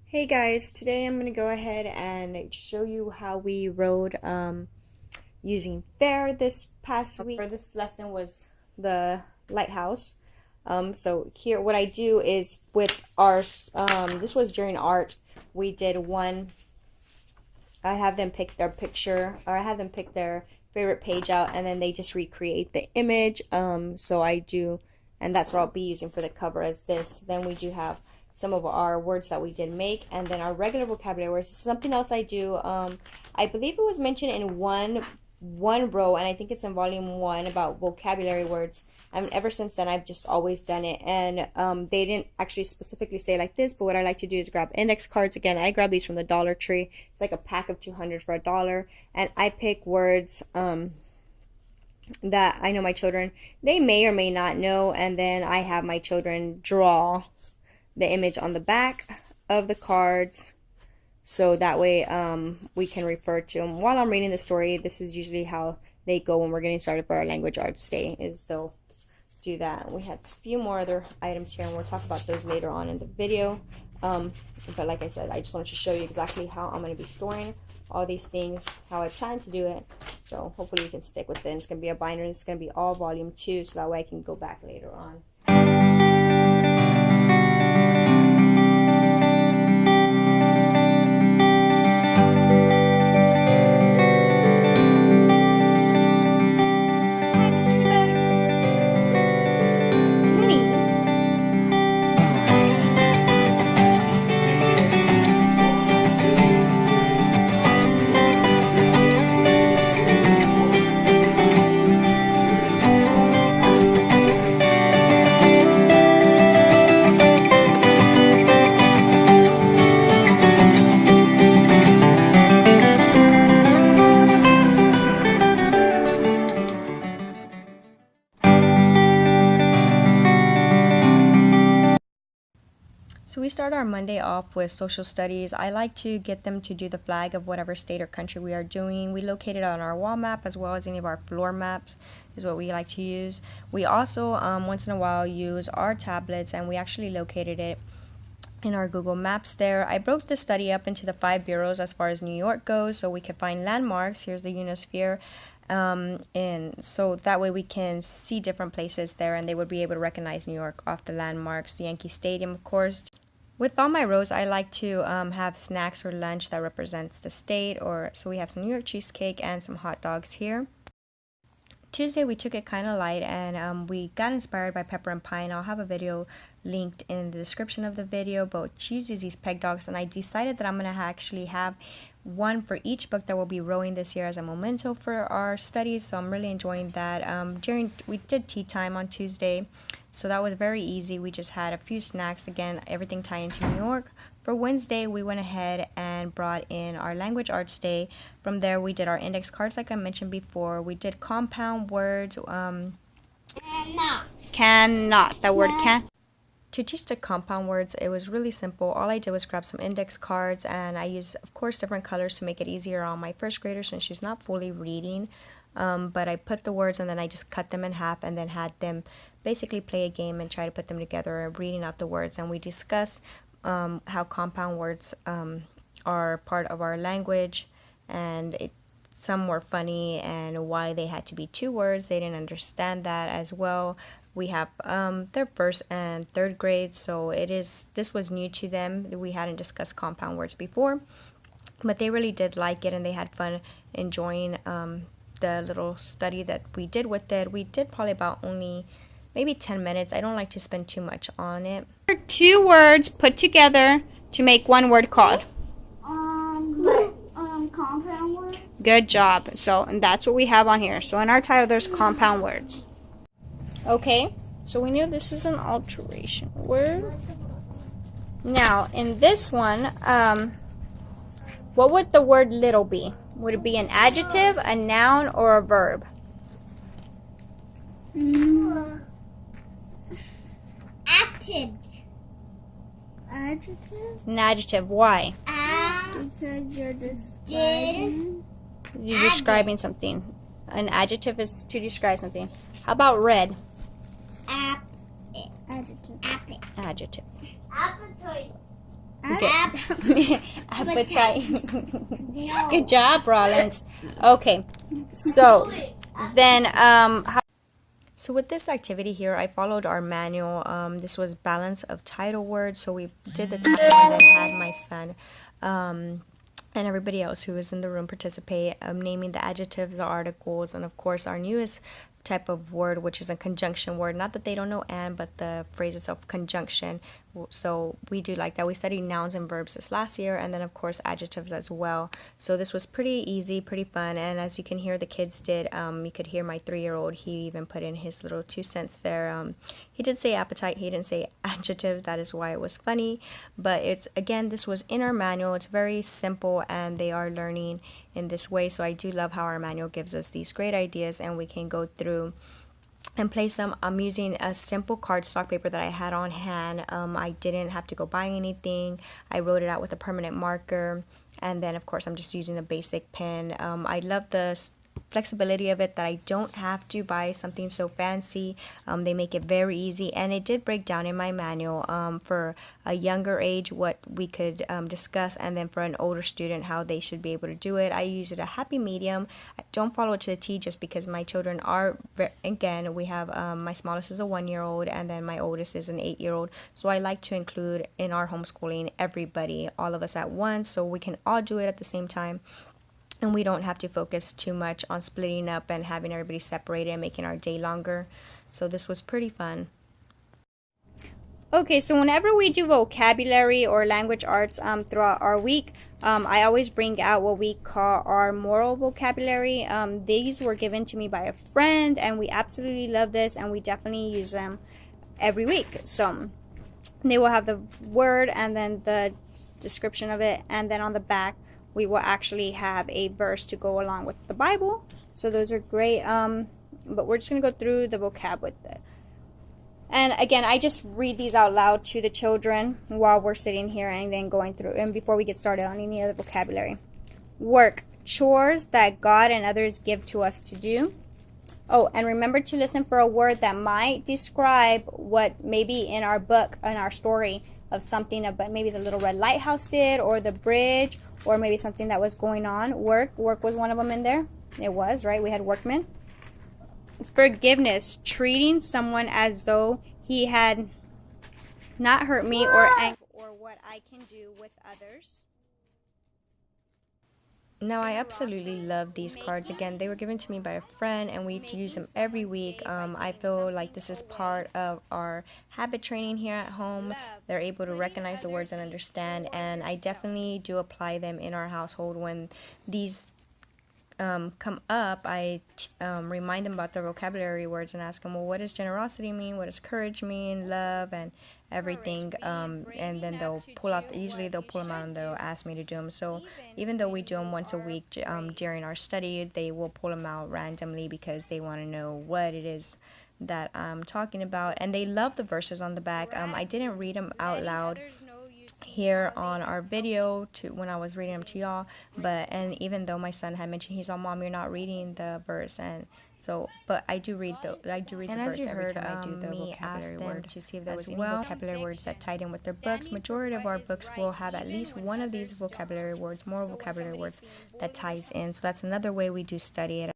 Hey guys, today I'm going to go ahead and show you how we rode using FAIR this past week. For this lesson was the Lighthouse. So here what I do is with our, this was during art, we did one, I have them pick their picture, or I have them pick their favorite page out, and then they just recreate the image. So I do, and that's what I'll be using for the cover as this. Then we do have some of our words that we did make, and then our regular vocabulary words. Something else I do, I believe it was mentioned in one row, and I think it's in volume 1 about vocabulary words. And ever since then, I've just always done it. And they didn't actually specifically say like this, but what I like to do is grab index cards. Again, I grab these from the Dollar Tree. It's like a pack of 200 for $1, and I pick words that I know my children, they may or may not know, and then I have my children draw the image on the back of the cards, so that way we can refer to them while I'm reading the story. This is usually how they go when we're getting started for our language arts day, is they'll do that. We had a few more other items here, and we'll talk about those later on in the video. But like I said, I just wanted to show you exactly how I'm going to be storing all these things, how I plan to do it. So hopefully you can stick with it. And it's going to be a binder, and it's going to be all volume 2, so that way I can go back later on. So we start our Monday off with social studies. I like to get them to do the flag of whatever state or country we are doing. We locate it on our wall map as well as any of our floor maps is what we like to use. We also once in a while use our tablets, and we actually located it in our Google Maps there. I broke the study up into the 5 bureaus as far as New York goes, so we could find landmarks. Here's the Unisphere. And so that way we can see different places there, and they would be able to recognize New York off the landmarks. Yankee Stadium, of course. With all my rows, I like to have snacks or lunch that represents the state, or so we have some New York cheesecake and some hot dogs here. Tuesday we took it kind of light, and we got inspired by pepper and pie, and I'll have a video linked in the description of the video, but she uses these peg dogs, and I decided that I'm going to actually have one for each book that we'll be rowing this year as a memento for our studies, so I'm really enjoying that. We did tea time on Tuesday, so that was very easy. We just had a few snacks, again, everything tied into New York. For Wednesday, we went ahead and brought in our language arts day. From there, we did our index cards like I mentioned before. We did compound words. Cannot. That word can. To teach the compound words, it was really simple. All I did was grab some index cards, and I used, of course, different colors to make it easier on my first grader since she's not fully reading. But I put the words, and then I just cut them in half, and then had them basically play a game and try to put them together, reading out the words. And we discussed how compound words are part of our language, and some were funny, and why they had to be 2 words. They didn't understand that as well. We have their 1st and 3rd grade, so this was new to them. We hadn't discussed compound words before, but they really did like it, and they had fun enjoying the little study that we did with it. We did probably about only maybe 10 minutes. I don't like to spend too much on it. 2 words put together to make one word called. Compound word. Good job. So, and that's what we have on here. So in our title, there's compound words. Okay, so we knew this is an alteration word. Now, in this one, what would the word little be? Would it be an adjective, a noun, or a verb? Adjective. An adjective. Why? Because you're describing something. An adjective is to describe something. How about red? Adjective. Adjective. Appetite. Appetite. No. Good job, Rollins. Okay, so then so with this activity here, I followed our manual. This was balance of title words. So we did the title and then had my son and everybody else who was in the room participate, naming the adjectives, the articles, and of course our newest type of word, which is a conjunction word. Not that they don't know and, but the phrase itself, conjunction. So we do like that. We studied nouns and verbs this last year, and then of course adjectives as well. So this was pretty easy, pretty fun, and as you can hear the kids did, you could hear my 3-year-old, he even put in his little 2 cents there. He did say appetite, he didn't say adjective, that is why it was funny. But it's, again, this was in our manual. It's very simple and they are learning in this way. So I do love how our manual gives us these great ideas and we can go through and play some. I'm using a simple cardstock paper that I had on hand. I didn't have to go buy anything. I wrote it out with a permanent marker, and then of course I'm just using a basic pen. I love the flexibility of it, that I don't have to buy something so fancy. They make it very easy, and it did break down in my manual for a younger age what we could discuss, and then for an older student how they should be able to do it. I use it a happy medium. I don't follow it to the T just because my children are, again, we have my smallest is a 1-year-old and then my oldest is an 8-year-old, so I like to include in our homeschooling everybody, all of us at once, so we can all do it at the same time. And we don't have to focus too much on splitting up and having everybody separated and making our day longer. So this was pretty fun. Okay, so whenever we do vocabulary or language arts throughout our week, I always bring out what we call our moral vocabulary. These were given to me by a friend, and we absolutely love this, and we definitely use them every week. So they will have the word and then the description of it, and then on the back we will actually have a verse to go along with the Bible. So those are great. But we're just going to go through the vocab with it. And again, I just read these out loud to the children while we're sitting here and then going through, and before we get started on any other vocabulary. Work, chores that God and others give to us to do. Oh, and remember to listen for a word that might describe what maybe in our book, in our story of something about maybe the Little Red Lighthouse did, or the bridge, or maybe something that was going on. Work was one of them in there. It was, right? We had workmen. Forgiveness, treating someone as though he had not hurt me or what I can do with others. Now, I absolutely love these cards. Again, they were given to me by a friend, and we use them every week. I feel like this is part of our habit training here at home. They're able to recognize the words and understand, and I definitely do apply them in our household. When these come up, I remind them about their vocabulary words and ask them, well, what does generosity mean? What does courage mean? Love and everything. And then they'll pull out, usually they'll pull them out and they'll ask me to do them. So even though we do them once a week during our study, they will pull them out randomly because they want to know what it is that I'm talking about. And they love the verses on the back. I didn't read them out loud here on our video when I was reading them to y'all, and even though my son had mentioned, he's all, Mom, you're not reading the verse, and so, but I do read the verse every time I do the vocabulary word to see if there was any vocabulary words that tied in with their books. Majority of our books will have at least one of these vocabulary words, more vocabulary words that ties in. So that's another way we do study it.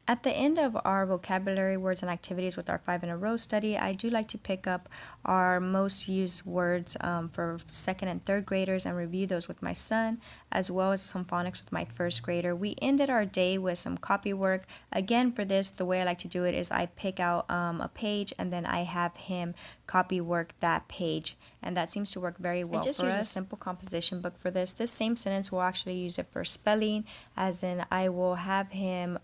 At the end of our vocabulary words and activities with our 5 in a row study, I do like to pick up our most used words for 2nd and 3rd graders and review those with my son, as well as some phonics with my 1st grader. We ended our day with some copy work. Again, for this, the way I like to do it is I pick out a page and then I have him copy work that page. And that seems to work very well for us. I just use a simple composition book for this. This same sentence, we'll actually use it for spelling, as in I will have him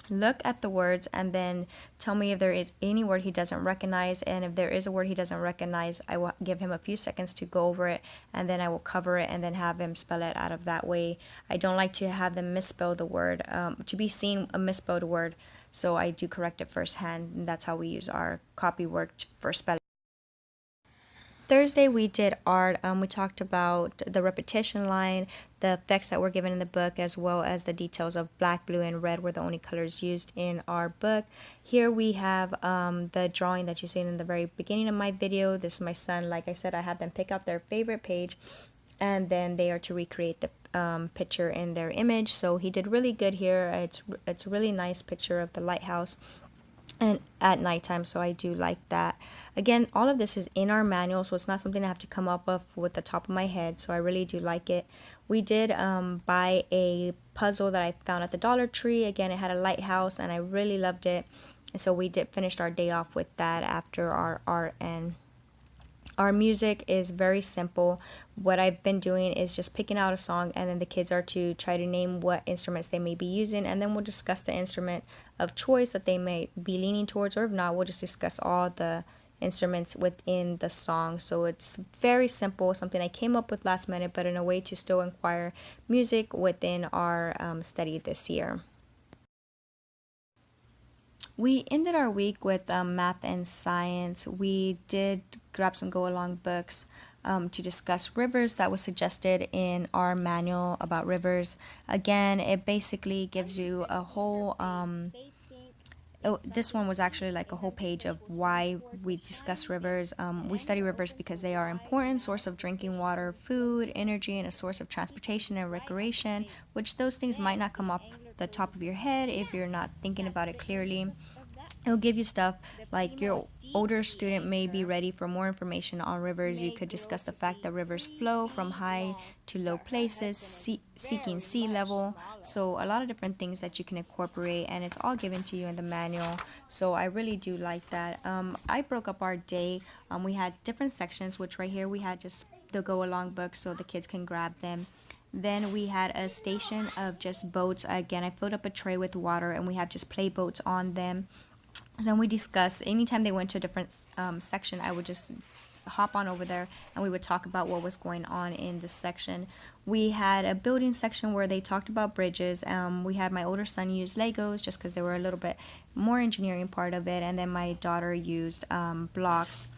look at the words and then tell me if there is any word he doesn't recognize, and if there is a word he doesn't recognize, I will give him a few seconds to go over it, and then I will cover it and then have him spell it out of that way. I don't like to have them misspell the word, to be seen a misspelled word, so I do correct it firsthand, and that's how we use our copy work for spelling. Thursday we did art. We talked about the repetition line, the effects that were given in the book, as well as the details of black, blue, and red were the only colors used in our book. Here we have the drawing that you seen in the very beginning of my video. This is my son. Like I said, I had them pick out their favorite page, and then they are to recreate the picture in their image. So he did really good here. It's a really nice picture of the lighthouse and at nighttime, so I do like that. Again, all of this is in our manual, so it's not something I have to come up with the top of my head, so I really do like it. We did buy a puzzle that I found at the Dollar Tree. Again, it had a lighthouse and I really loved it, and so we did finish our day off with that after our art. And our music is very simple. What I've been doing is just picking out a song, and then the kids are to try to name what instruments they may be using, and then we'll discuss the instrument of choice that they may be leaning towards, or if not, we'll just discuss all the instruments within the song. So it's very simple, something I came up with last minute, but in a way to still inquire music within our study this year. We ended our week with math and science. We did grab some go along books to discuss rivers that was suggested in our manual about rivers. Again, it basically gives you a whole this one was actually like a whole page of why we discuss rivers. We study rivers because they are an important source of drinking water, food, energy, and a source of transportation and recreation, which those things might not come up the top of your head if you're not thinking about it clearly. It'll give you stuff like your older student may be ready for more information on rivers. You could discuss the fact that rivers flow from high to low places, seeking sea level. So a lot of different things that you can incorporate, and it's all given to you in the manual. So I really do like that. I broke up our day. We had different sections, which right here we had just the go along books so the kids can grab them. Then we had a station of just boats. Again, I filled up a tray with water, and we have just play boats on them. So then we discuss, anytime they went to a different section, I would just hop on over there and we would talk about what was going on in the section. We had a building section where they talked about bridges. We had my older son use Legos just because they were a little bit more engineering part of it, and then my daughter used blocks.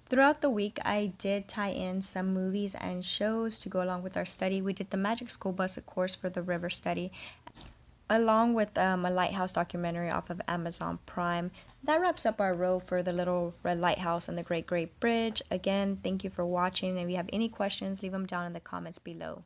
Throughout the week, I did tie in some movies and shows to go along with our study. We did the Magic School Bus, of course, for the river study, along with a Lighthouse documentary off of Amazon Prime. That wraps up our row for the Little Red Lighthouse and the Great Great Bridge. Again, thank you for watching. If you have any questions, leave them down in the comments below.